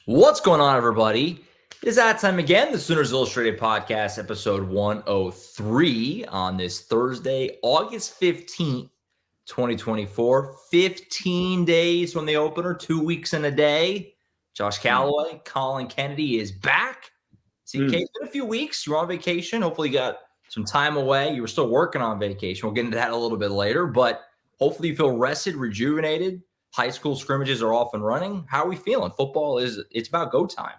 What's going on, everybody? It is that time again, the Sooners Illustrated Podcast, episode 103 on this Thursday, August 15th, 2024. 15 days from the opener, 2 weeks and a day. Josh Callaway, Collin Kennedy is back. CK, it's been a few weeks. You were on vacation. Hopefully you got some time away. You were still working on vacation. We'll get into that a little bit later, but hopefully you feel rested, rejuvenated. High school scrimmages are off and running. How are we feeling? Football it's about go time.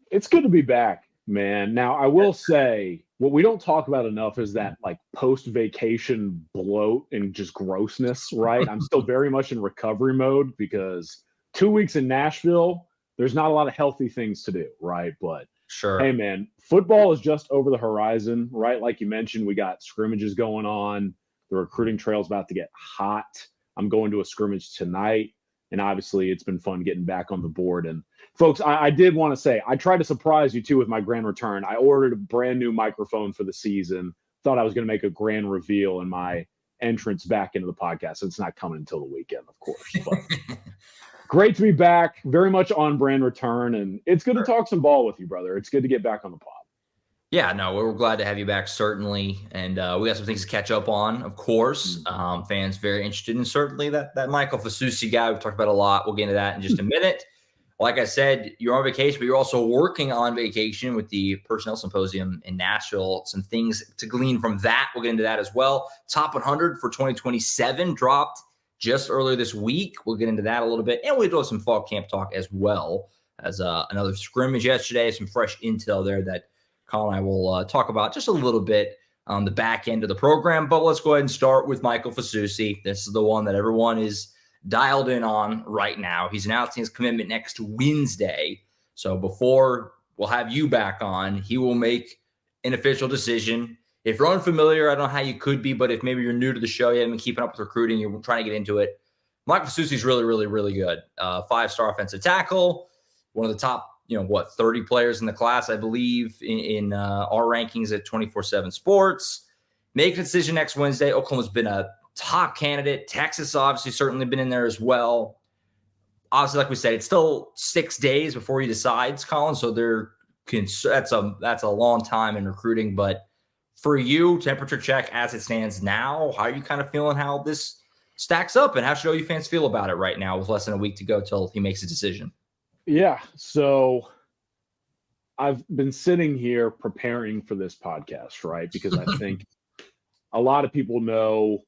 It's good to be back, man. Now, I will say what we don't talk about enough is that like post-vacation bloat and just grossness, right? I'm still very much in recovery mode because 2 weeks in Nashville, there's not a lot of healthy things to do, right? But sure. Hey, man, football is just over the horizon, right? Like you mentioned, we got scrimmages going on. The recruiting trail's about to get hot. I'm going to a scrimmage tonight, and obviously it's been fun getting back on the board. And folks, I did want to say, I tried to surprise you too with my grand return. I ordered a brand new microphone for the season. Thought I was going to make a grand reveal in my entrance back into the podcast. It's not coming until the weekend, of course. But great to be back. Very much on brand return, and it's good to talk some ball with you, brother. It's good to get back on the pod. Yeah, no, we're glad to have you back, certainly. And we got some things to catch up on, of course. Fans very interested in certainly that Michael Fasusi guy we've talked about a lot. We'll get into that in just a minute. Like I said, you're on vacation, but you're also working on vacation with the Personnel Symposium in Nashville. Some things to glean from that. We'll get into that as well. Top 100 for 2027 dropped just earlier this week. We'll get into that a little bit. And we'll do some fall camp talk as well as another scrimmage yesterday. Some fresh intel there that Collin and I will talk about just a little bit on the back end of the program. But let's go ahead and start with Michael Fasusi. This is the one that everyone is dialed in on right now. He's announcing his commitment next Wednesday. So before we'll have you back on, he will make an official decision. If you're unfamiliar, I don't know how you could be, but if maybe you're new to the show, you haven't been keeping up with recruiting, you're trying to get into it, Michael Fasusi is really, really, really good. 5-star offensive tackle, one of the top 30 players in the class, I believe, in our rankings at 24/7 Sports. Make a decision next Wednesday. Oklahoma's been a top candidate. Texas obviously certainly been in there as well. Obviously, like we said, it's still 6 days before he decides, Collin. So that's a long time in recruiting. But for you, temperature check as it stands now, how are you kind of feeling how this stacks up, and how should OU fans feel about it right now with less than a week to go till he makes a decision? Yeah, so I've been sitting here preparing for this podcast, right? Because I think a lot of people know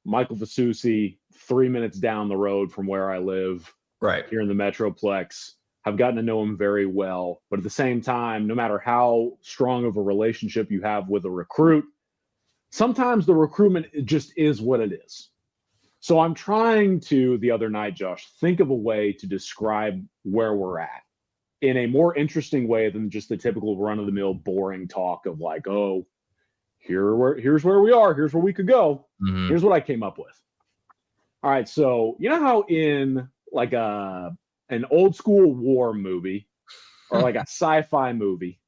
Michael Fasusi 3 minutes down the road from where I live, right here in the Metroplex. I've gotten to know him very well. But at the same time, no matter how strong of a relationship you have with a recruit, sometimes the recruitment just is what it is. So I'm trying to, the other night, Josh, think of a way to describe where we're at in a more interesting way than just the typical run-of-the-mill boring talk of like, oh, here's where we are, here's where we could go. Mm-hmm. Here's what I came up with. All right, so you know how in like an old school war movie or like a sci-fi movie,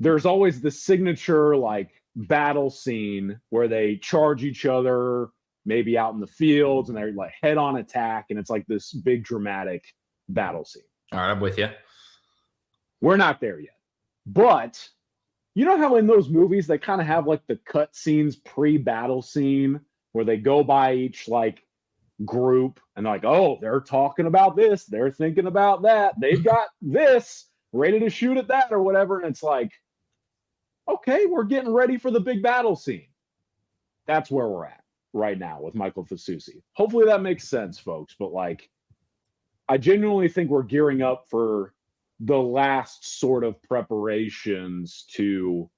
there's always the signature like battle scene where they charge each other, maybe out in the fields, and they're like head-on attack, and it's like this big dramatic battle scene. All right, I'm with you. We're not there yet. But you know how in those movies they kind of have like the cut scenes pre-battle scene where they go by each like group and like, oh, they're talking about this, they're thinking about that, they've got this, ready to shoot at that or whatever. And it's like, okay, we're getting ready for the big battle scene. That's where we're at right now with Michael Fasusi. Hopefully that makes sense, folks. But like, I genuinely think we're gearing up for the last sort of preparations to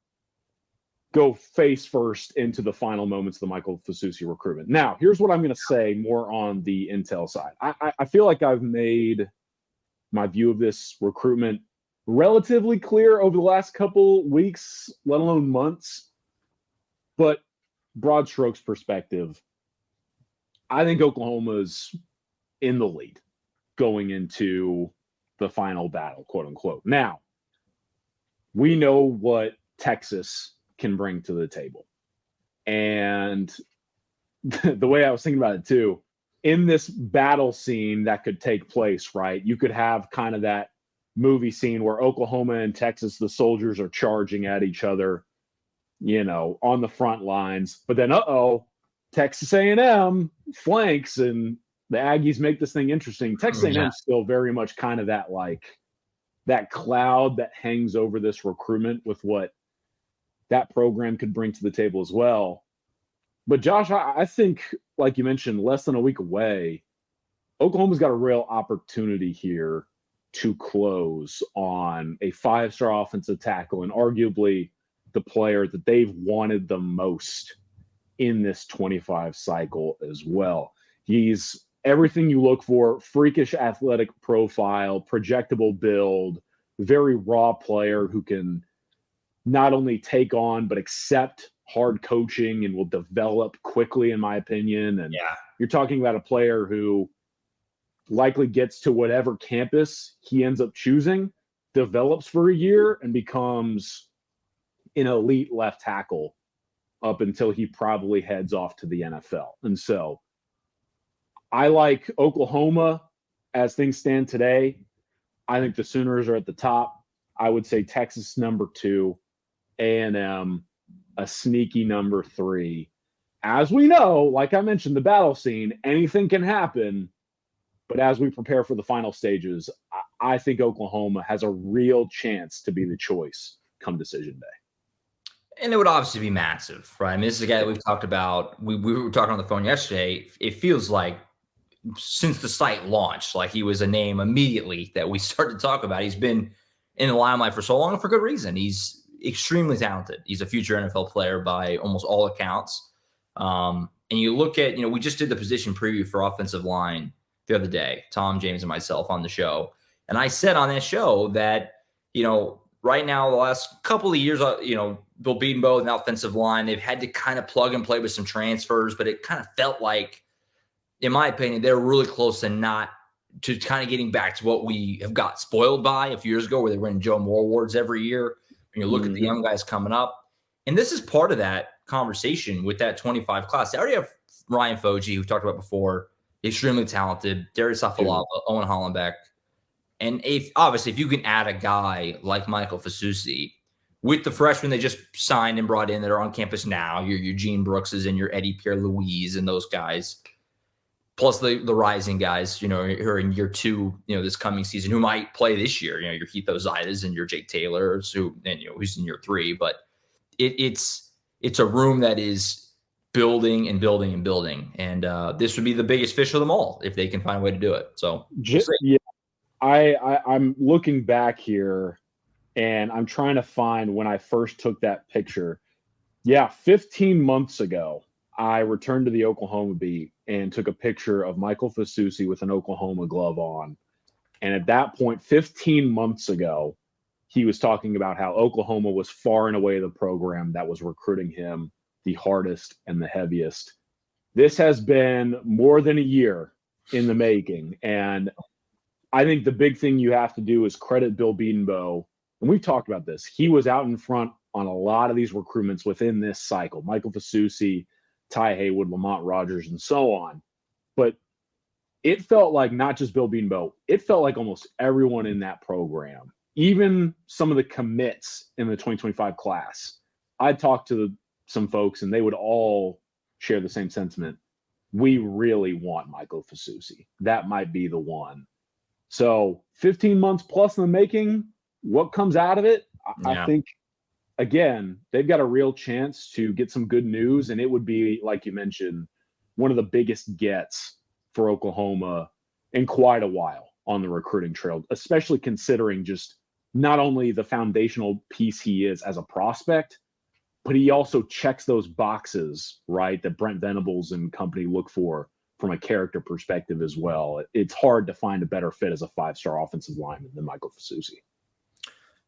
go face first into the final moments of the Michael Fasusi recruitment. Now, here's what I'm going to say more on the intel side. I feel like I've made my view of this recruitment relatively clear over the last couple weeks, let alone months. But broad strokes perspective, I think Oklahoma's in the lead going into the final battle, quote unquote. Now, we know what Texas can bring to the table. And the way I was thinking about it too, in this battle scene that could take place, right? You could have kind of that movie scene where Oklahoma and Texas, the soldiers are charging at each other, on the front lines. But then, Texas A&M flanks and the Aggies make this thing interesting. Texas A&M still very much kind of that cloud that hangs over this recruitment with what that program could bring to the table as well. But Josh, I think, like you mentioned, less than a week away, Oklahoma's got a real opportunity here to close on a 5-star offensive tackle and arguably the player that they've wanted the most in this 25 cycle as well. He's everything you look for: freakish athletic profile, projectable build, very raw player who can not only take on but accept hard coaching and will develop quickly, in my opinion. And you're talking about a player who likely gets to whatever campus he ends up choosing, develops for a year, and becomes an elite left tackle up until he probably heads off to the NFL. And so I like Oklahoma as things stand today. I think the Sooners are at the top. I would say Texas number 2, A&M a sneaky number 3. As we know, like I mentioned, the battle scene, anything can happen. But as we prepare for the final stages, I think Oklahoma has a real chance to be the choice come decision day. And it would obviously be massive, right? I mean, this is a guy that we've talked about. We were talking on the phone yesterday. It feels like since the site launched, like he was a name immediately that we started to talk about. He's been in the limelight for so long and for good reason. He's extremely talented. He's a future NFL player by almost all accounts. And you look at, we just did the position preview for offensive line the other day, Tom, James, and myself on the show. And I said on that show that, right now, the last couple of years, Bill Bedenbaugh and the offensive line, they've had to kind of plug and play with some transfers, but it kind of felt like, in my opinion, they're really close to kind of getting back to what we have got spoiled by a few years ago, where they were winning Joe Moore Awards every year. When you look at the young guys coming up, and this is part of that conversation with that 25 class. They already have Ryan Foji, who we've talked about before, extremely talented, Darius Afalava, Owen Hollenbeck. And obviously, if you can add a guy like Michael Fasusi with the freshmen they just signed and brought in that are on campus now, your Eugene Brookses and your Eddie Pierre-Louise and those guys, plus the rising guys, who are in year 2, this coming season, who might play this year, your Heath Ozaitis and your Jake Taylors, who's in year 3. But it's a room that is building and building and building. And this would be the biggest fish of them all if they can find a way to do it. So I'm looking back here and I'm trying to find when I first took that picture. 15 months ago, I returned to the Oklahoma beat and took a picture of Michael Fasusi with an Oklahoma glove on. And at that point, 15 months ago, he was talking about how Oklahoma was far and away the program that was recruiting him the hardest and the heaviest. This has been more than a year in the making. And I think the big thing you have to do is credit Bill Bedenbaugh. And we've talked about this. He was out in front on a lot of these recruitments within this cycle. Michael Fasusi, Ty Haywood, Lamont Rogers, and so on. But it felt like not just Bill Bedenbaugh, it felt like almost everyone in that program, even some of the commits in the 2025 class. I talked to some folks and they would all share the same sentiment. We really want Michael Fasusi. That might be the one. So 15 months plus in the making, what comes out of it? I think, again, they've got a real chance to get some good news, and it would be, like you mentioned, one of the biggest gets for Oklahoma in quite a while on the recruiting trail, especially considering just not only the foundational piece he is as a prospect, but he also checks those boxes, right, that Brent Venables and company look for from a character perspective as well. It's hard to find a better fit as a 5-star offensive lineman than Michael Fasusi.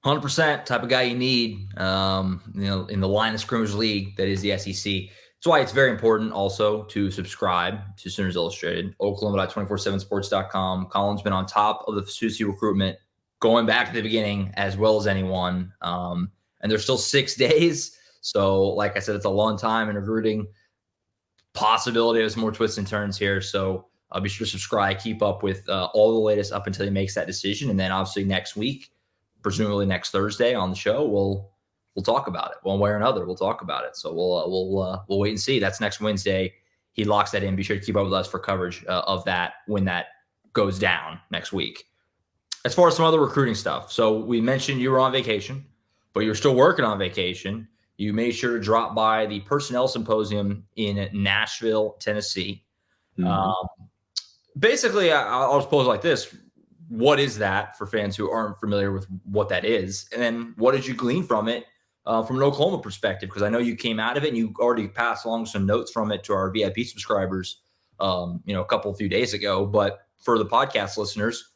100% type of guy you need, in the line of scrimmage league that is the SEC. That's why it's very important also to subscribe to Sooners Illustrated, Oklahoma.247sports.com. Collin's been on top of the Fasusi recruitment going back to the beginning as well as anyone. And there's still 6 days. So like I said, it's a long time in recruiting. Possibility of some more twists and turns here. So Be sure to subscribe, keep up with all the latest up until he makes that decision. And then obviously next week, presumably next Thursday on the show, we'll talk about it one way or another. We'll talk about it. So we'll wait and see. That's next Wednesday. He locks that in. Be sure to keep up with us for coverage of that when that goes down next week. As far as some other recruiting stuff. So we mentioned you were on vacation, but you're still working on vacation. You made sure to drop by the Personnel Symposium in Nashville, Tennessee. Mm-hmm. Basically, I'll just pose it like this. What is that for fans who aren't familiar with what that is? And then what did you glean from it from an Oklahoma perspective? Because I know you came out of it and you already passed along some notes from it to our VIP subscribers, a few days ago. But for the podcast listeners,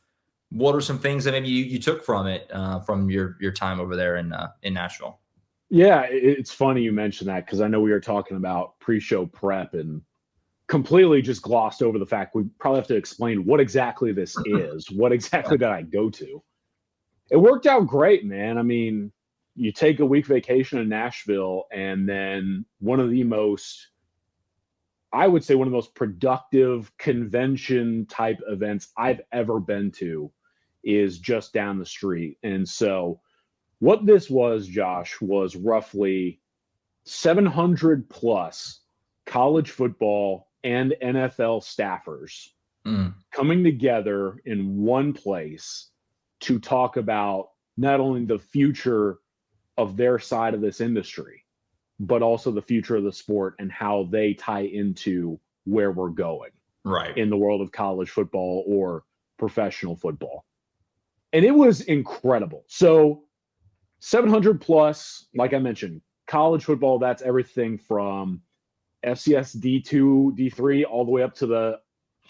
what are some things that maybe you took from it from your time over there in Nashville? Yeah, it's funny you mentioned that because I know we were talking about pre-show prep and completely just glossed over the fact we probably have to explain what exactly this is. What exactly did I go to? It worked out great, man. I mean, you take a week vacation in Nashville, and then one of the most productive convention type events I've ever been to is just down the street. And so what this was, Josh, was roughly 700 plus college football and NFL staffers coming together in one place to talk about not only the future of their side of this industry, but also the future of the sport and how they tie into where we're going in the world of college football or professional football. And it was incredible. So 700 plus, like I mentioned, college football, that's everything from FCS D2, D3, all the way up to the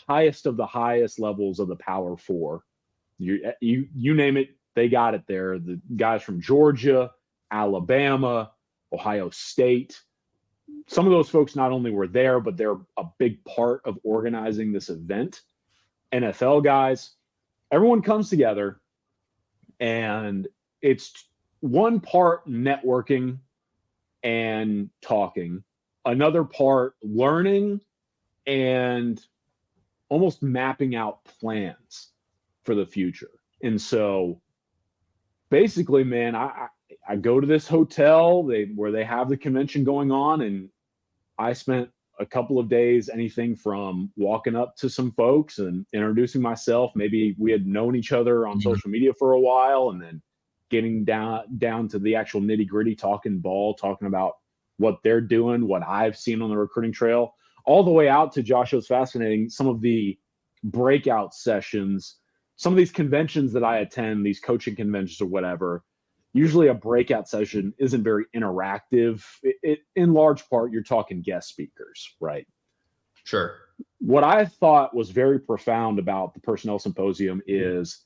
highest of the highest levels of the Power Four. You name it, they got it there. The guys from Georgia, Alabama, Ohio State. Some of those folks not only were there, but they're a big part of organizing this event. NFL guys, everyone comes together, and it's one part networking and talking, another part learning and almost mapping out plans for the future. And so basically, man, I go to this hotel where they have the convention going on, and I spent a couple of days, anything from walking up to some folks and introducing myself. Maybe we had known each other on social media for a while, and then getting down to the actual nitty gritty, talking ball, talking about what they're doing, what I've seen on the recruiting trail, all the way out to, Josh, it was fascinating, some of the breakout sessions, some of these conventions that I attend, these coaching conventions or whatever. Usually a breakout session isn't very interactive. It in large part, you're talking guest speakers, right? Sure. What I thought was very profound about the Personnel Symposium is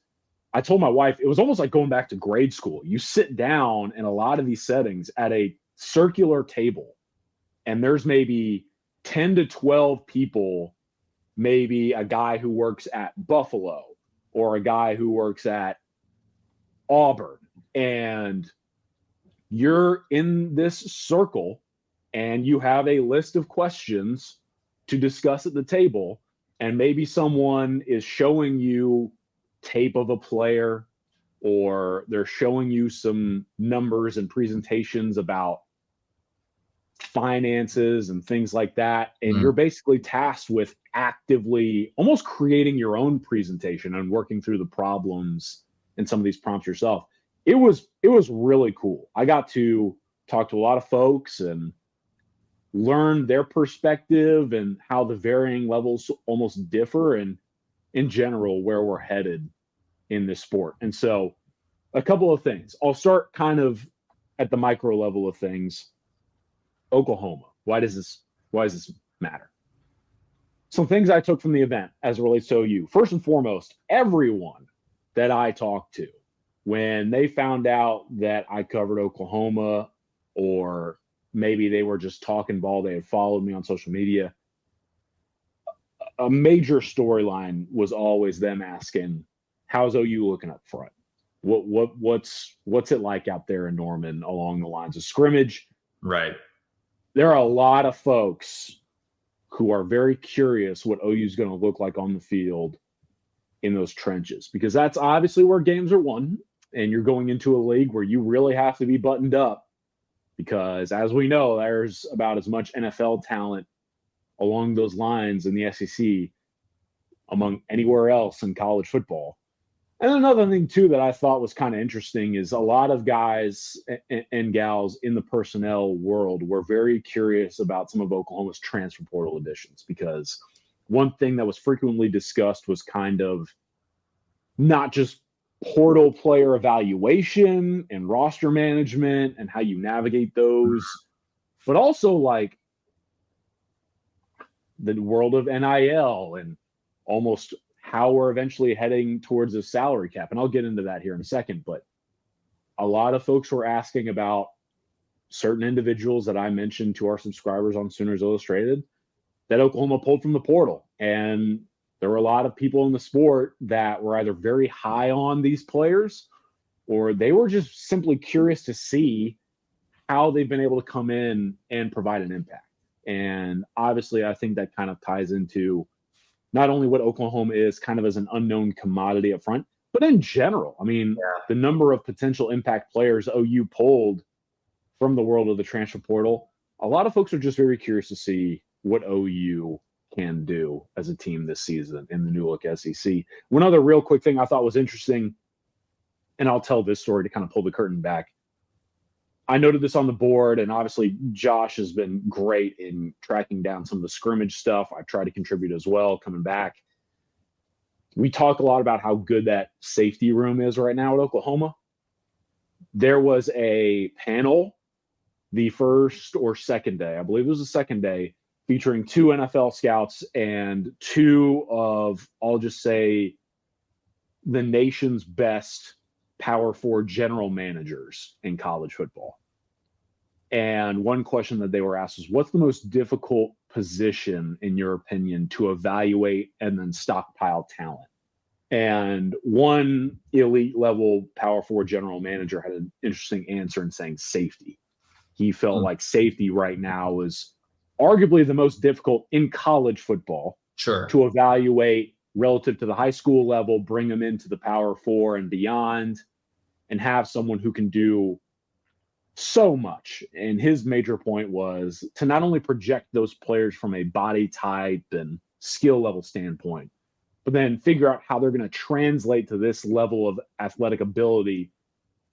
I told my wife, it was almost like going back to grade school. You sit down in a lot of these settings at a circular table, and there's maybe 10 to 12 people, maybe a guy who works at Buffalo or a guy who works at Auburn. And you're in this circle and you have a list of questions to discuss at the table. And maybe someone is showing you tape of a player, or they're showing you some numbers and presentations about finances and things like that. And you're basically tasked with actively almost creating your own presentation and working through the problems and some of these prompts yourself. It was really cool. I got to talk to a lot of folks and learn their perspective and how the varying levels almost differ, and in general where we're headed in this sport. And so a couple of things. I'll start kind of at the micro level of things. Oklahoma. Why does this matter? Some things I took from the event as it relates to OU. First and foremost, everyone that I talked to, when they found out that I covered Oklahoma, or maybe they were just talking ball, they had followed me on social media, a major storyline was always them asking, how's OU looking up front? What's it like out there in Norman along the lines of scrimmage? Right. There are a lot of folks who are very curious what OU is going to look like on the field in those trenches, because that's obviously where games are won, and you're going into a league where you really have to be buttoned up, because as we know, there's about as much NFL talent along those lines in the SEC among anywhere else in college football. And another thing, too, that I thought was kind of interesting is a lot of guys and gals in the personnel world were very curious about some of Oklahoma's transfer portal additions, because one thing that was frequently discussed was kind of not just portal player evaluation and roster management and how you navigate those, but also like the world of NIL and almost how we're eventually heading towards a salary cap. And I'll get into that here in a second, but a lot of folks were asking about certain individuals that I mentioned to our subscribers on Sooners Illustrated that Oklahoma pulled from the portal. And there were a lot of people in the sport that were either very high on these players, or they were just simply curious to see how they've been able to come in and provide an impact. And obviously, I think that kind of ties into not only what Oklahoma is kind of as an unknown commodity up front, but in general. I mean, the number of potential impact players OU pulled from the world of the transfer portal, a lot of folks are just very curious to see what OU can do as a team this season in the new look SEC. One other real quick thing I thought was interesting, and I'll tell this story to kind of pull the curtain back. I noted this on the board, and obviously Josh has been great in tracking down some of the scrimmage stuff. I've tried to contribute as well coming back. We talk a lot about how good that safety room is right now at Oklahoma. There was a panel the first or second day, I believe it was the second day, featuring 2 NFL scouts and 2 of, I'll just say, the nation's best Power 4 general managers in college football. And one question that they were asked was, what's the most difficult position, in your opinion, to evaluate and then stockpile talent? And one elite level Power 4 general manager had an interesting answer in saying safety. He felt like safety right now is arguably the most difficult in college football to evaluate relative to the high school level, bring them into the Power 4 and beyond, and have someone who can do so much. And his major point was to not only project those players from a body type and skill level standpoint, but then figure out how they're going to translate to this level of athletic ability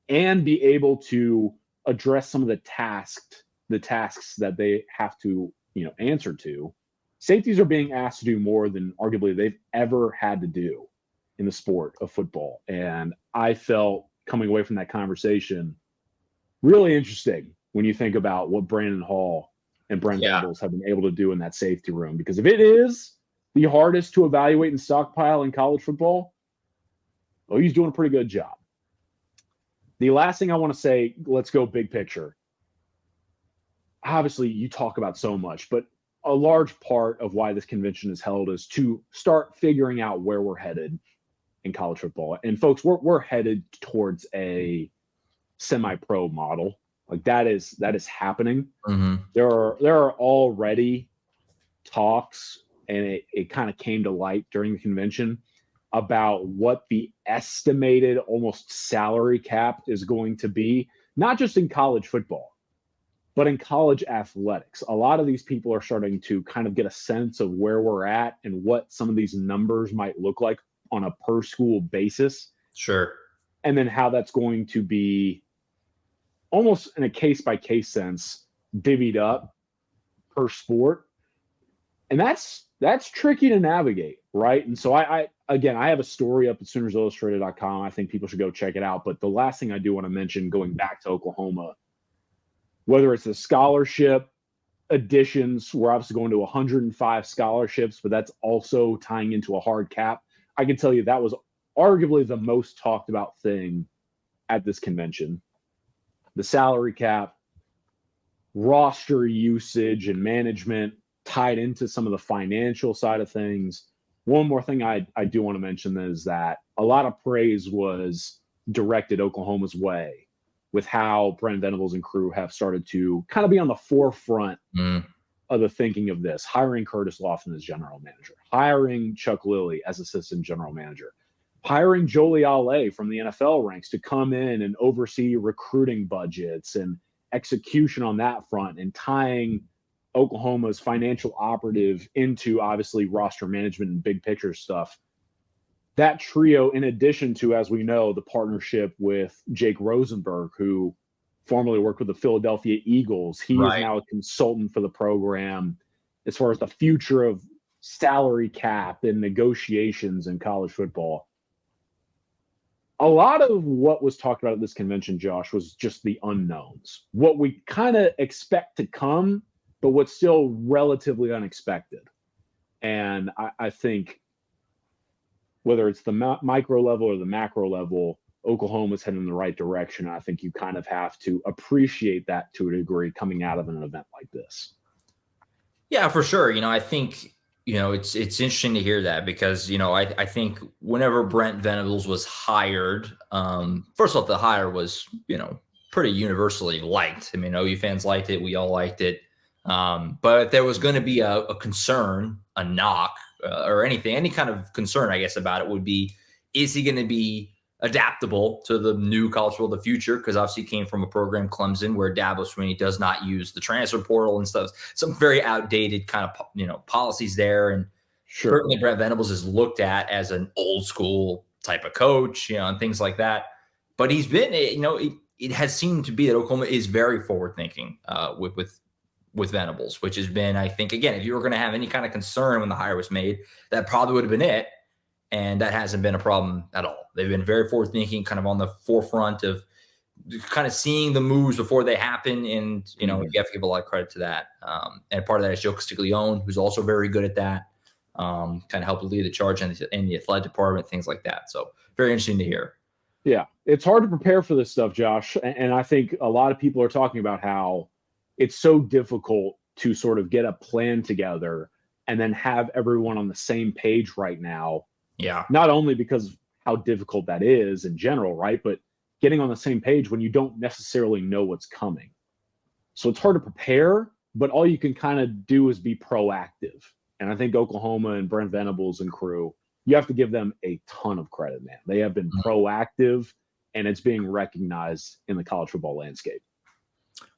and be able to address some of the tasks that they have to, answer to. Safeties are being asked to do more than arguably they've ever had to do in the sport of football. And I felt, coming away from that conversation, really interesting when you think about what Brandon Hall and Brent Venables have been able to do in that safety room. Because if it is the hardest to evaluate and stockpile in college football, well, he's doing a pretty good job. The last thing I want to say, let's go big picture. Obviously, you talk about so much, but a large part of why this convention is held is to start figuring out where we're headed in college football. And folks, we're headed towards a semi-pro model. Like that is happening. Mm-hmm. There are already talks, and it kind of came to light during the convention about what the estimated almost salary cap is going to be, not just in college football, but in college athletics. A lot of these people are starting to kind of get a sense of where we're at and what some of these numbers might look like on a per school basis. Sure. And then how that's going to be almost in a case-by-case sense divvied up per sport. And that's tricky to navigate, right? And so I have a story up at SoonersIllustrated.com. I think people should go check it out. But the last thing I do want to mention, going back to Oklahoma, whether it's the scholarship additions, we're obviously going to 105 scholarships, but that's also tying into a hard cap. I can tell you that was arguably the most talked about thing at this convention. The salary cap, roster usage and management tied into some of the financial side of things. One more thing I do want to mention is that a lot of praise was directed Oklahoma's way with how Brent Venables and crew have started to kind of be on the forefront of the thinking of this: hiring Curtis Lofton as general manager, hiring Chuck Lilly as assistant general manager, hiring Jolie Ale from the NFL ranks to come in and oversee recruiting budgets and execution on that front, and tying Oklahoma's financial operative into obviously roster management and big picture stuff. That trio, in addition to, as we know, the partnership with Jake Rosenberg, who formerly worked with the Philadelphia Eagles. He is now a consultant for the program as far as the future of salary cap and negotiations in college football. A lot of what was talked about at this convention, Josh, was just the unknowns, what we kind of expect to come, but what's still relatively unexpected. And I think whether it's the micro level or the macro level, Oklahoma's heading in the right direction. I think you kind of have to appreciate that to a degree coming out of an event like this. Yeah, for sure. I think, it's interesting to hear that because, I think whenever Brent Venables was hired, first off, the hire was, pretty universally liked. I mean, OU fans liked it. We all liked it. But if there was going to be a concern, a knock, or anything, any kind of concern, I guess, about it would be, is he going to be adaptable to the new college football of the future? Because obviously he came from a program, Clemson, where Dabo Swinney does not use the transfer portal and stuff. Some very outdated kind of, policies there. And certainly Brent Venables is looked at as an old school type of coach, and things like that. But he's been, it has seemed to be that Oklahoma is very forward thinking with Venables, which has been, I think, again, if you were going to have any kind of concern when the hire was made, that probably would have been it. And that hasn't been a problem at all. They've been very forward thinking, kind of on the forefront of kind of seeing the moves before they happen. And, you have to give a lot of credit to that. And part of that is Joe Castiglione, who's also very good at that, kind of helped lead the charge in the athletic department, things like that. So very interesting to hear. Yeah, it's hard to prepare for this stuff, Josh. And I think a lot of people are talking about how it's so difficult to sort of get a plan together and then have everyone on the same page right now. Yeah. Not only because of how difficult that is in general, right? But getting on the same page when you don't necessarily know what's coming. So it's hard to prepare, but all you can kind of do is be proactive. And I think Oklahoma and Brent Venables and crew, you have to give them a ton of credit, man. They have been proactive, and it's being recognized in the college football landscape.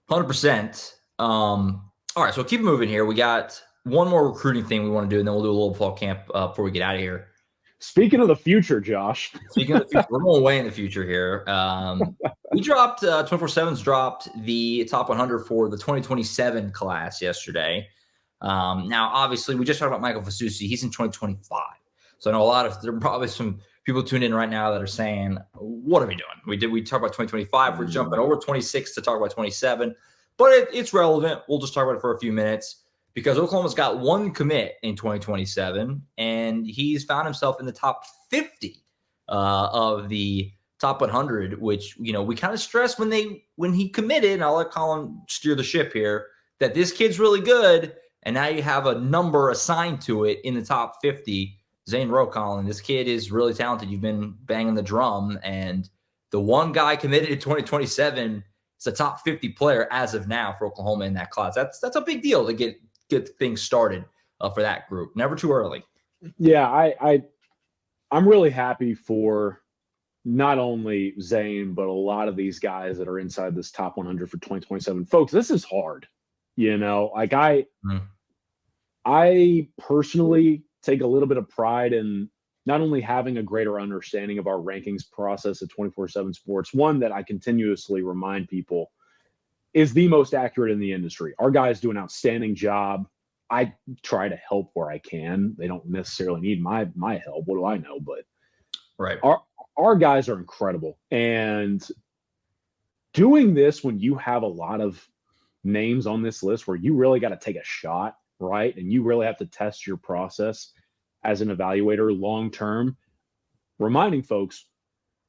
100%. All right, so keep moving here. We got one more recruiting thing we want to do, and then we'll do a little fall camp before we get out of here. Speaking of the future, Josh. Speaking of the future, we're going way in the future here. We dropped 24/7's dropped the top 100 for the 2027 class yesterday. Now, obviously, we just talked about Michael Fasusi. He's in 2025. So I know there are probably some people tuned in right now that are saying, what are we doing? We talk about 2025. We're jumping over 26 to talk about 27. But it's relevant. We'll just talk about it for a few minutes because Oklahoma's got one commit in 2027, and he's found himself in the top 50 of the top 100, which, we kind of stressed when he committed, and I'll let Collin steer the ship here, that this kid's really good, and now you have a number assigned to it in the top 50. Zane Rowe, Collin, this kid is really talented. You've been banging the drum, and the one guy committed in 2027 is a top 50 player as of now for Oklahoma in that class. That's a big deal to get things started for that group. Never too early. Yeah, I'm really happy for not only Zane, but a lot of these guys that are inside this top 100 for 2027. Folks, this is hard. Like I personally take a little bit of pride in not only having a greater understanding of our rankings process at 24/7 Sports, one that I continuously remind people is the most accurate in the industry. Our guys do an outstanding job. I try to help where I can. They don't necessarily need my help. What do I know? But right, our guys are incredible. And doing this when you have a lot of names on this list where you really got to take a shot, right? And you really have to test your process as an evaluator long term, reminding folks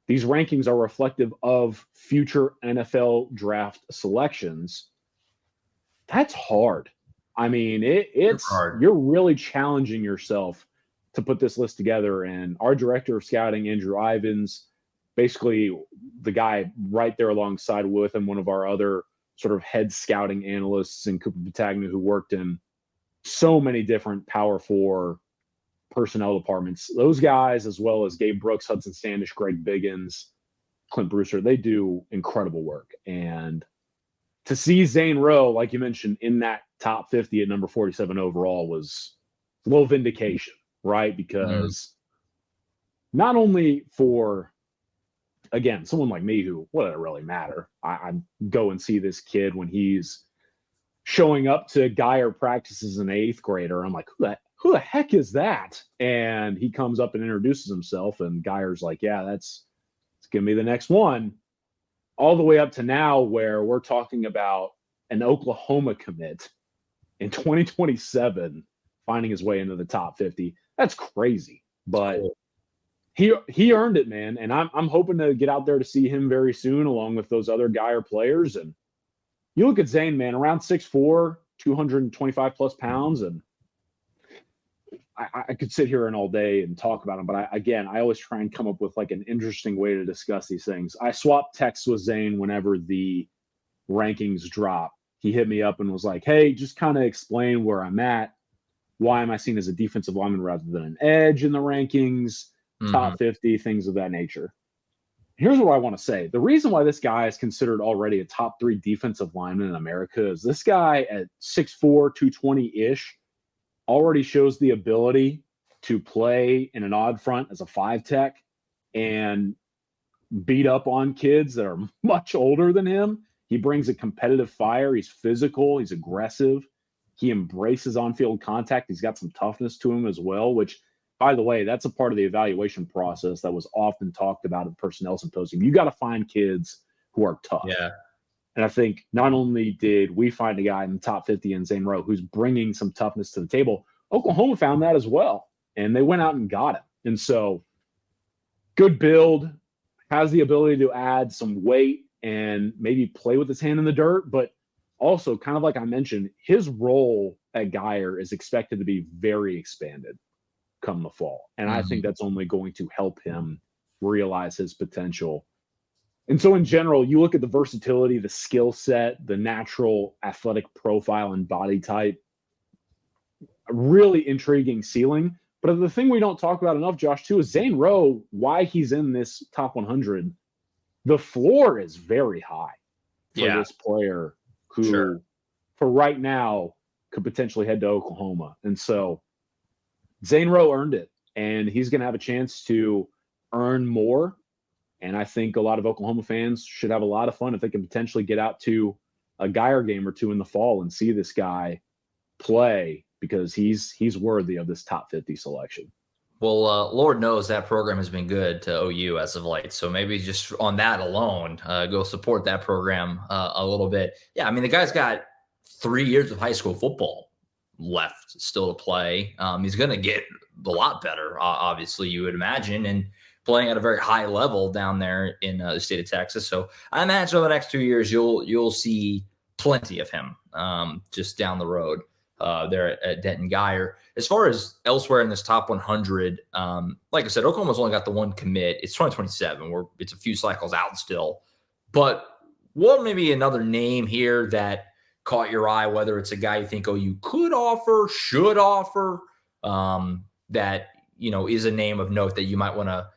these rankings are reflective of future NFL draft selections. That's hard. I mean, it's hard. You're really challenging yourself to put this list together. And our director of scouting, Andrew Ivins, basically the guy right there alongside with him, one of our other sort of head scouting analysts, and Cooper Patagna, who worked in so many different Power 4 personnel departments. Those guys, as well as Gabe Brooks, Hudson Standish, Greg Biggins, Clint Brewster, they do incredible work. And to see Zane Rowe, like you mentioned, in that top 50 at number 47 overall was a little vindication, right? Because not only for, again, someone like me who, what did it really matter? I go and see this kid when he's showing up to Geyer practices as an 8th grader. I'm like, who the heck is that? And he comes up and introduces himself, and Geyer's like, yeah, it's going to be the next one. All the way up to now where we're talking about an Oklahoma commit in 2027 finding his way into the top 50. That's crazy. But he earned it, man. And I'm hoping to get out there to see him very soon along with those other Geyer players. And you look at Zane, man, around 6'4", 225 plus pounds, and I could sit here and all day and talk about him, but I always try and come up with like an interesting way to discuss these things. I swapped texts with Zane whenever the rankings drop. He hit me up and was like, hey, just kind of explain where I'm at. Why am I seen as a defensive lineman rather than an edge in the rankings, top 50, things of that nature. Here's what I want to say. The reason why this guy is considered already a top 3 defensive lineman in America is this guy at 6'4", 220-ish, already shows the ability to play in an odd front as a 5 tech and beat up on kids that are much older than him. He brings a competitive fire. He's physical. He's aggressive. He embraces on-field contact. He's got some toughness to him as well, which, by the way, that's a part of the evaluation process that was often talked about at the Personnel Symposium. You got to find kids who are tough. Yeah. And I think not only did we find a guy in the top 50 in Zane Rowe who's bringing some toughness to the table, Oklahoma found that as well. And they went out and got him. And so good build, has the ability to add some weight and maybe play with his hand in the dirt. But also, kind of like I mentioned, his role at Geyer is expected to be very expanded come the fall. And I think that's only going to help him realize his potential. And so in general, you look at the versatility, the skill set, the natural athletic profile and body type, a really intriguing ceiling. But the thing we don't talk about enough, Josh, too, is Zane Rowe, why he's in this top 100. The floor is very high for this player who, for right now, could potentially head to Oklahoma. And so Zane Rowe earned it, and he's going to have a chance to earn more. And I think a lot of Oklahoma fans should have a lot of fun if they can potentially get out to a Geyer game or two in the fall and see this guy play, because he's worthy of this top 50 selection. Well, Lord knows that program has been good to OU as of late. So maybe just on that alone, go support that program a little bit. Yeah, I mean, the guy's got 3 years of high school football left still to play. He's going to get a lot better, obviously, you would imagine, and playing at a very high level down there in the state of Texas. So I imagine over the next 2 years, you'll see plenty of him just down the road there at Denton Geyer. As far as elsewhere in this top 100, like I said, Oklahoma's only got the one commit. It's 2027, where it's a few cycles out still. But what maybe another name here that caught your eye, whether it's a guy you think OU could offer, should offer, that, you know, is a name of note that you might want to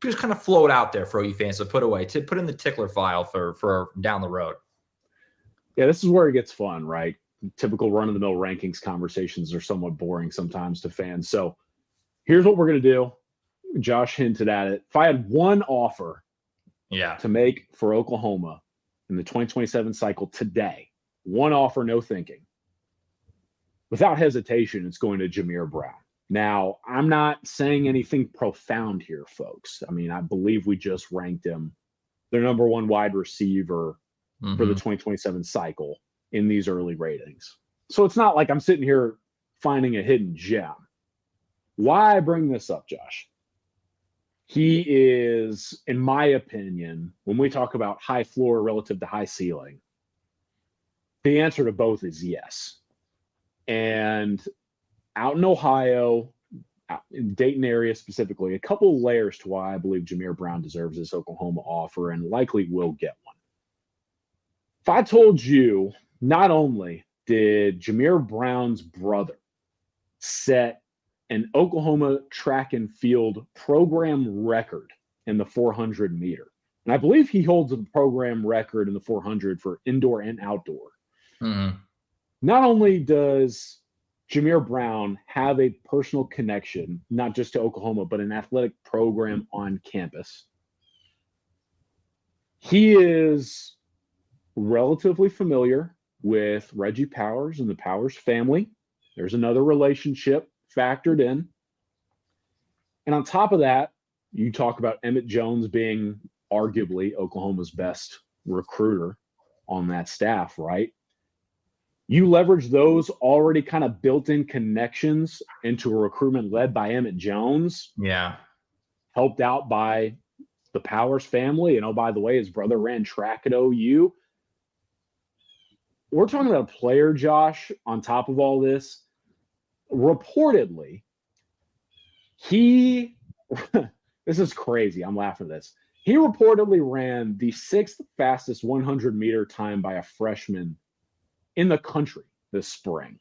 just kind of float out there for OU fans to put away, to put in the tickler file for down the road? Yeah, this is where it gets fun, right? Typical run-of-the-mill rankings conversations are somewhat boring sometimes to fans. So here's what we're going to do. Josh hinted at it. If I had one offer to make for Oklahoma in the 2027 cycle today, one offer, no thinking, without hesitation, it's going to Jameer Brown. Now, I'm not saying anything profound here, folks. I mean, I believe we just ranked him their number one wide receiver for the 2027 cycle in these early ratings. So it's not like I'm sitting here finding a hidden gem. Why I bring this up, Josh? He is, in my opinion, when we talk about high floor relative to high ceiling, the answer to both is yes. And out in Ohio, out in Dayton area specifically, a couple layers to why I believe Jameer Brown deserves this Oklahoma offer and likely will get one. If I told you not only did Jameer Brown's brother set an Oklahoma track and field program record in the 400 meter. And I believe he holds the program record in the 400 for indoor and outdoor. Mm-hmm. Not only does Jameer Brown have a personal connection, not just to Oklahoma, but an athletic program on campus, he is relatively familiar with Reggie Powers and the Powers family. There's another relationship factored in. And on top of that, you talk about Emmett Jones being arguably Oklahoma's best recruiter on that staff, right? You leverage those already kind of built-in connections into a recruitment led by Emmett Jones. Yeah. Helped out by the Powers family. And oh, by the way, his brother ran track at OU. We're talking about a player, Josh, on top of all this. Reportedly, this is crazy. I'm laughing at this. He reportedly ran the 6th fastest 100-meter time by a freshman in the country this spring.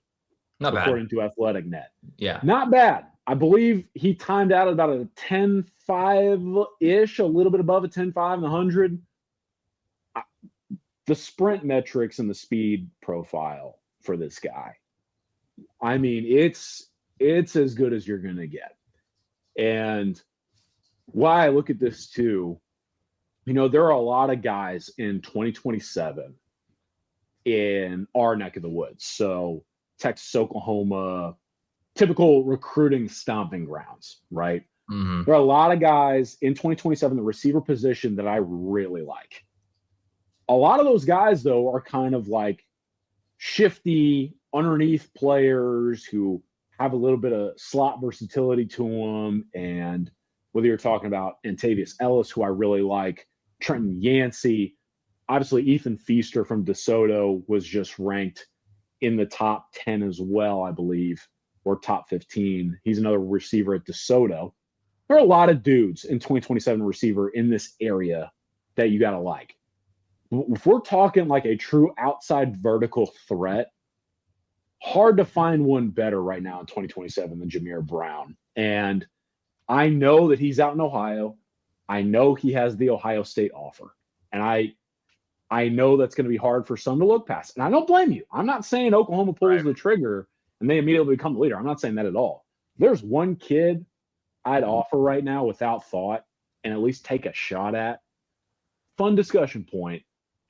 Not bad. According to Athletic Net. Yeah. Not bad. I believe he timed out at about a 10.5-ish, a little bit above a 10.5 in the 100. The sprint metrics and the speed profile for this guy, I mean, it's as good as you're going to get. And why I look at this too, there are a lot of guys in 2027 in our neck of the woods. So Texas, Oklahoma, typical recruiting stomping grounds, right? Mm-hmm. There are a lot of guys in 2027, the receiver position that I really like. A lot of those guys, though, are kind of like shifty, underneath players who have a little bit of slot versatility to them. And whether you're talking about Antavius Ellis, who I really like, Trenton Yancey, obviously Ethan Feaster from DeSoto was just ranked in the top 10 as well, I believe, or top 15. He's another receiver at DeSoto. There are a lot of dudes in 2027 receiver in this area that you got to like. If we're talking like a true outside vertical threat, hard to find one better right now in 2027 than Jameer Brown. And I know that he's out in Ohio. I know he has the Ohio State offer. And I know that's going to be hard for some to look past. And I don't blame you. I'm not saying Oklahoma pulls the trigger and they immediately become the leader. I'm not saying that at all. There's one kid I'd offer right now without thought and at least take a shot at. Fun discussion point.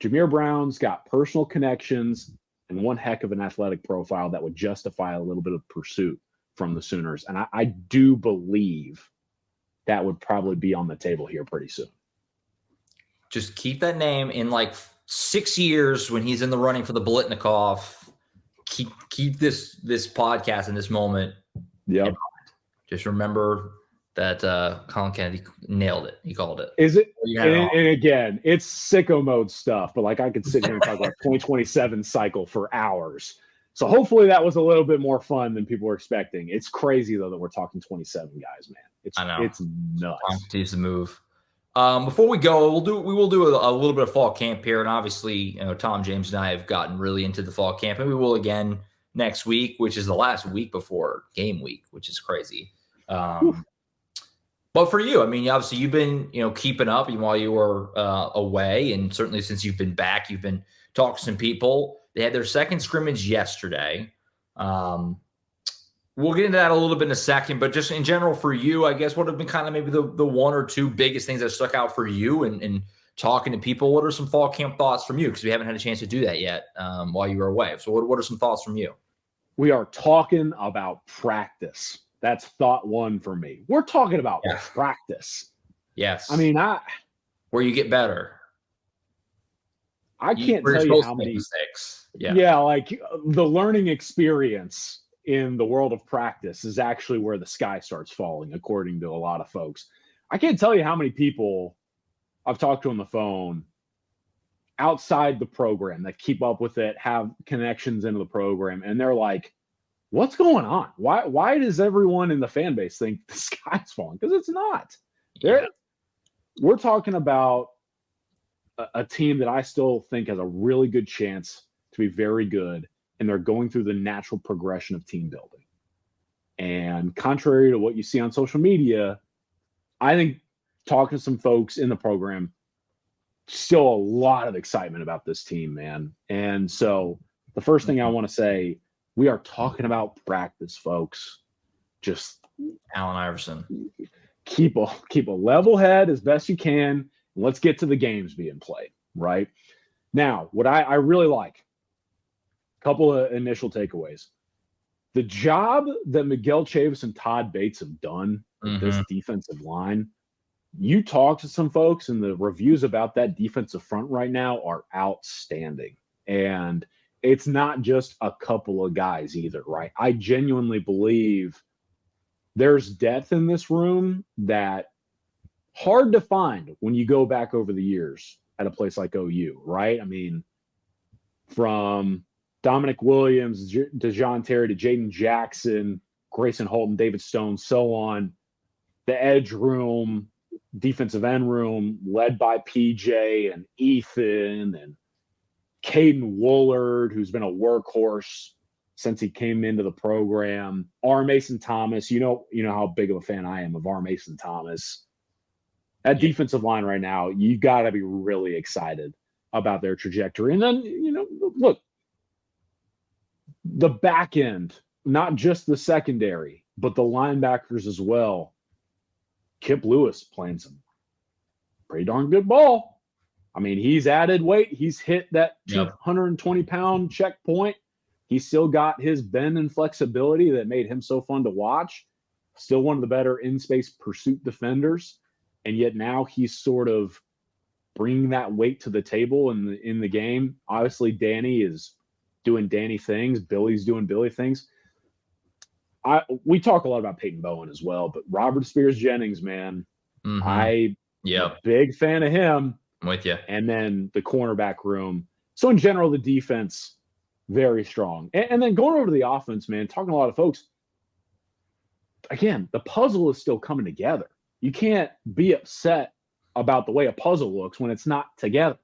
Jameer Brown's got personal connections and one heck of an athletic profile that would justify a little bit of pursuit from the Sooners. And I do believe that would probably be on the table here pretty soon. Just keep that name in like 6 years when he's in the running for the Blitnikoff. Keep this podcast in this moment. Yep. Just remember that Collin Kennedy nailed it. He called it. Is it? And again, it's sicko mode stuff, but like I could sit here and talk about 2027 cycle for hours. So hopefully that was a little bit more fun than people were expecting. It's crazy though that we're talking 27 guys, man. I know. It's nuts. Time continues to move. Before we go, we will do a little bit of fall camp here, and obviously, Tom, James, and I have gotten really into the fall camp, and we will again next week, which is the last week before game week, which is crazy. But for you, I mean, obviously you've been, keeping up even while you were away, and certainly since you've been back, you've been talking to some people. They had their second scrimmage yesterday. We'll get into that a little bit in a second, but just in general for you, I guess what have been kind of maybe the one or two biggest things that stuck out for you and talking to people? What are some fall camp thoughts from you? Because we haven't had a chance to do that yet while you were away. So what are some thoughts from you? We are talking about practice. That's thought one for me. We're talking about practice. Yes. I mean, where you get better. I can't tell you how many mistakes. Yeah, like the learning experience in the world of practice is actually where the sky starts falling, according to a lot of folks. I can't tell you how many people I've talked to on the phone outside the program that keep up with it, have connections into the program, and they're like, what's going on? Why does everyone in the fan base think the sky's falling? Because it's not. We're talking about a team that I still think has a really good chance to be very good, and they're going through the natural progression of team building. And contrary to what you see on social media, I think talking to some folks in the program, still a lot of excitement about this team, man. And so the first thing I want to say, we are talking about practice, folks. Just Allen Iverson. Keep a level head as best you can. And let's get to the games being played, right? Now, what I really like, a couple of initial takeaways. The job that Miguel Chavis and Todd Bates have done with this defensive line, you talk to some folks, and the reviews about that defensive front right now are outstanding. And it's not just a couple of guys either, right? I genuinely believe there's depth in this room that hard to find when you go back over the years at a place like OU, right? I mean, from Dominic Williams, DeJoun Terry to Jaden Jackson, Grayson Holton, David Stone, so on. The edge room, defensive end room, led by PJ and Ethan and Caden Woolard, who's been a workhorse since he came into the program. R. Mason Thomas, you know how big of a fan I am of R. Mason Thomas. That defensive line right now, you got to be really excited about their trajectory. And then, look, the back end, not just the secondary, but the linebackers as well. Kip Lewis playing some pretty darn good ball. I mean, he's added weight. He's hit that 220-pound checkpoint. He's still got his bend and flexibility that made him so fun to watch. Still one of the better in-space pursuit defenders. And yet now he's sort of bringing that weight to the table in the game. Obviously, Danny is doing Danny things. Billy's doing Billy things. We talk a lot about Peyton Bowen as well, but Robert Spears-Jennings, man, I'm a big fan of him. I'm with you. And then the cornerback room. So in general, the defense, very strong. And then going over to the offense, man, talking to a lot of folks, again, the puzzle is still coming together. You can't be upset about the way a puzzle looks when it's not together,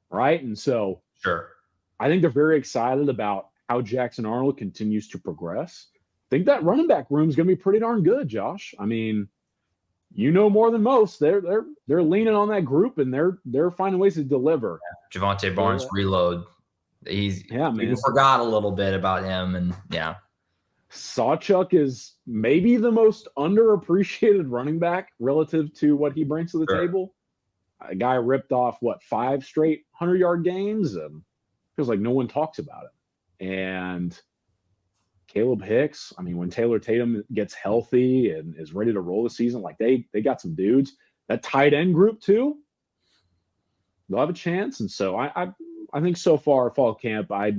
right? And so I think they're very excited about how Jackson Arnold continues to progress. I think that running back room is going to be pretty darn good, Josh. I mean, you know more than most. They're leaning on that group, and they're finding ways to deliver. Javante Barnes reload. We forgot a little bit about him, and Sawchuk is maybe the most underappreciated running back relative to what he brings to the table. A guy ripped off 5 straight 100-yard games. Feels like no one talks about it. And Caleb Hicks, I mean, when Taylor Tatum gets healthy and is ready to roll the season, like they got some dudes. That tight end group too, they'll have a chance. And so I think so far fall camp, I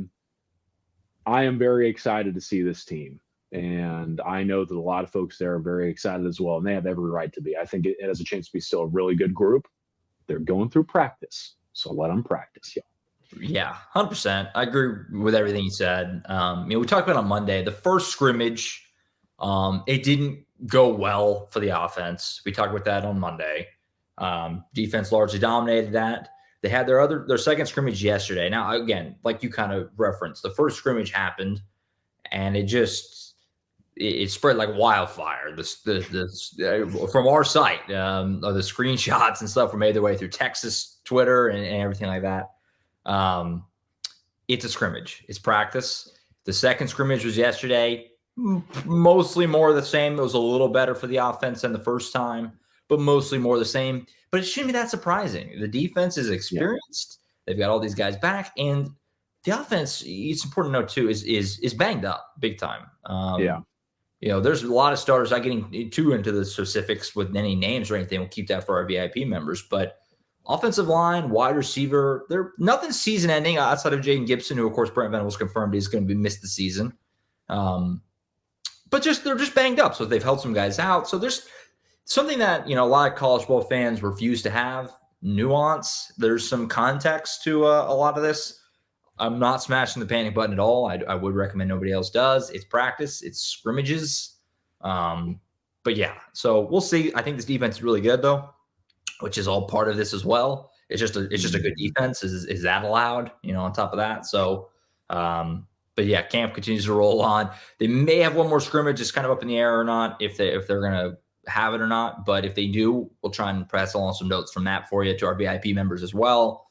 am very excited to see this team. And I know that a lot of folks there are very excited as well, and they have every right to be. I think it has a chance to be still a really good group. They're going through practice, so let them practice, y'all. Yeah, 100%. I agree with everything you said. We talked about on Monday, the first scrimmage, it didn't go well for the offense. We talked about that on Monday. Defense largely dominated that. They had their second scrimmage yesterday. Now, again, like you kind of referenced, the first scrimmage happened, and it spread like wildfire. From our site, the screenshots and stuff were made their way through Texas Twitter and everything like that. It's a scrimmage. It's practice. The second scrimmage was yesterday. Mostly more of the same. It was a little better for the offense than the first time, but mostly more of the same. But it shouldn't be that surprising. The defense is experienced. They've got all these guys back, and the offense, it's important to note too, is banged up big time. There's a lot of starters. Not getting too into the specifics with any names or anything. We'll keep that for our VIP members, but offensive line, wide receiver, they're nothing season ending outside of Jaden Gibson, who of course Brent Venables confirmed is going to be missed the season. But they're just banged up. So they've held some guys out. So there's something that, a lot of college football fans refuse to have: nuance. There's some context to a lot of this. I'm not smashing the panic button at all. I would recommend nobody else does. It's practice. It's scrimmages. But yeah, so we'll see. I think this defense is really good though, which is all part of this as well. It's just a good defense. Is that allowed? On top of that. So But yeah, camp continues to roll on. They may have one more scrimmage. It's kind of up in the air or not if they're going to have it or not. But if they do, we'll try and pass along some notes from that for you to our VIP members as well.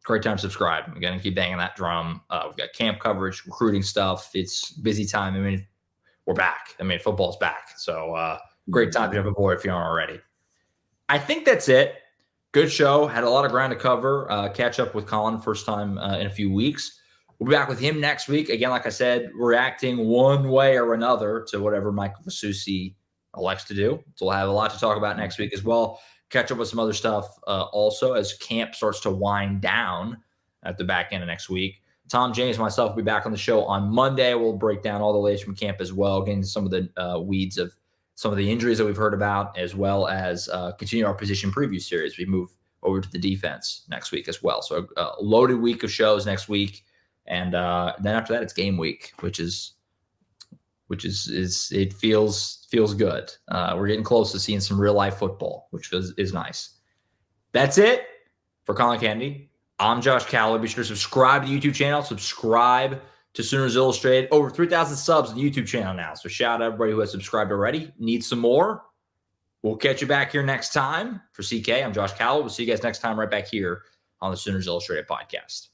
Great time to subscribe. I'm going to keep banging that drum. We've got camp coverage, recruiting stuff. It's busy time. I mean, we're back. I mean, football's back. So great time to jump aboard if you aren't already. I think that's it. Good show. Had a lot of ground to cover. Catch up with Collin first time in a few weeks. We'll be back with him next week. Again, like I said, reacting one way or another to whatever Michael Fasusi elects to do. So we'll have a lot to talk about next week as well. Catch up with some other stuff also as camp starts to wind down at the back end of next week. Tom, James, myself will be back on the show on Monday. We'll break down all the latest from camp as well, getting into some of the weeds of some of the injuries that we've heard about, as well as continue our position preview series. We move over to the defense next week as well. So a loaded week of shows next week. And then after that, it's game week, which is it feels good. We're getting close to seeing some real life football, which is nice. That's it for Collin Kennedy. I'm Josh Callaway. Be sure to subscribe to the YouTube channel. Subscribe to Sooners Illustrated. Over 3,000 subs on the YouTube channel now. So shout out everybody who has subscribed already. Need some more? We'll catch you back here next time. For CK, I'm Josh Callaway. We'll see you guys next time right back here on the Sooners Illustrated podcast.